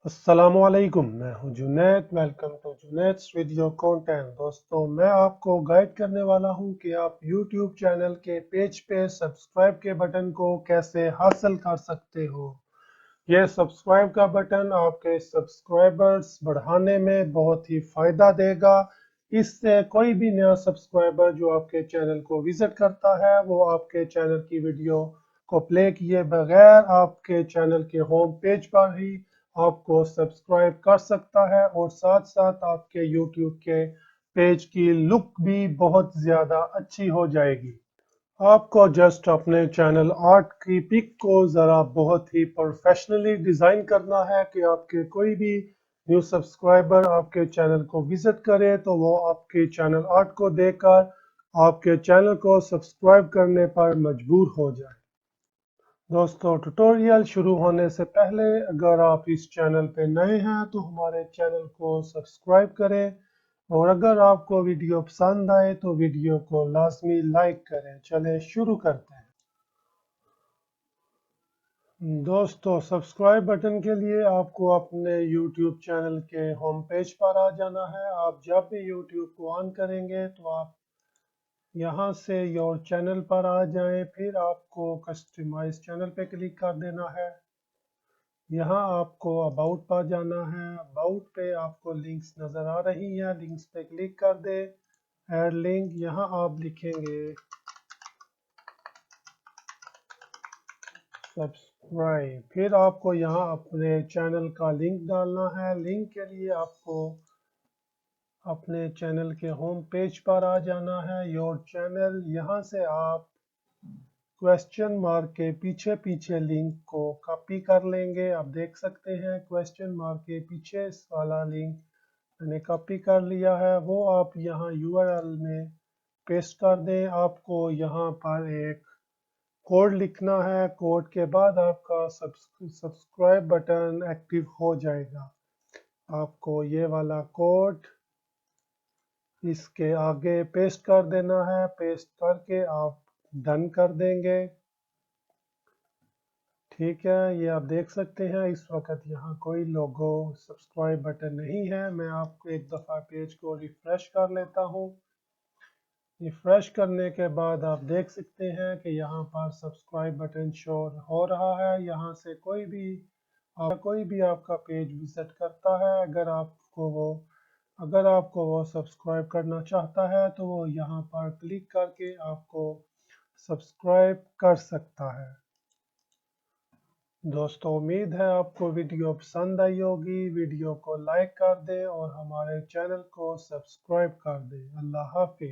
अस्सलामुअलैकुम, मैं हूं Junaid. Welcome to Junaid's video content. दोस्तों, मैं आपको गाइड करने वाला हूं कि आप YouTube चैनल के पेज पे सब्सक्राइब के बटन को कैसे हासिल कर सकते हो। यह सब्सक्राइब का बटन आपके सब्सक्राइबर्स बढ़ाने में बहुत ही फायदा देगा। इससे कोई भी नया सब्सक्राइबर जो आपके चैनल को विजिट करता है वो आपके चैनल की वीडियो को प्ले किए बगैर आपके चैनल के होम पेज पर ही आपको सब्सक्राइब कर सकता है और साथ साथ आपके YouTube के पेज की लुक भी बहुत ज़्यादा अच्छी हो जाएगी। आपको जस्ट अपने चैनल आर्ट की पिक को ज़रा बहुत ही प्रोफेशनली डिज़ाइन करना है कि आपके कोई भी न्यू सब्सक्राइबर आपके चैनल को विजिट करे तो वो आपके चैनल आर्ट को देखकर आपके चैनल को सब्सक्राइब करने पर मजबूर हो जाए। दोस्तों, ट्यूटोरियल शुरू होने से पहले अगर आप इस चैनल पे नए हैं तो हमारे चैनल को सब्सक्राइब करें और अगर आपको वीडियो पसंद आए तो वीडियो को लाजमी लाइक करें। चलें शुरू करते हैं। दोस्तों, सब्सक्राइब बटन के लिए आपको अपने YouTube चैनल के होम पेज पर आ जाना है। आप जब भी YouTube को ऑन करेंगे तो आप यहाँ से योर चैनल पर आ जाएं, फिर आपको कस्टमाइज चैनल पे क्लिक कर देना है। यहाँ आपको अबाउट पर जाना है। अबाउट पे आपको लिंक्स नज़र आ रही हैं, लिंक्स पे क्लिक कर दे। ऐड लिंक, यहाँ आप लिखेंगे सब्सक्राइब। फिर आपको यहाँ अपने चैनल का लिंक डालना है। लिंक के लिए आपको अपने चैनल के होम पेज पर आ जाना है, योर चैनल। यहाँ से आप क्वेश्चन मार्क के पीछे पीछे लिंक को कॉपी कर लेंगे। आप देख सकते हैं क्वेश्चन मार्क के पीछे वाला लिंक मैंने कॉपी कर लिया है, वो आप यहाँ URL में पेस्ट कर दें। आपको यहाँ पर एक कोड लिखना है, कोड के बाद आपका सब्सक्राइब बटन एक्टिव हो जाएगा। आपको ये वाला कोड इसके आगे पेस्ट कर देना है। पेस्ट करके आप डन कर देंगे। ठीक है, ये आप देख सकते हैं इस वक्त यहाँ कोई लोगो सब्सक्राइब बटन नहीं है। मैं आपको एक दफ़ा पेज को रिफ्रेश कर लेता हूँ। रिफ्रेश करने के बाद आप देख सकते हैं कि यहाँ पर सब्सक्राइब बटन शो हो रहा है। यहाँ से कोई भी आपका पेज विजिट करता है, अगर आपको वो सब्सक्राइब करना चाहता है तो वो यहाँ पर क्लिक करके आपको सब्सक्राइब कर सकता है। दोस्तों, उम्मीद है आपको वीडियो पसंद आई होगी। वीडियो को लाइक कर दें और हमारे चैनल को सब्सक्राइब कर दें। अल्लाह हाफिज़।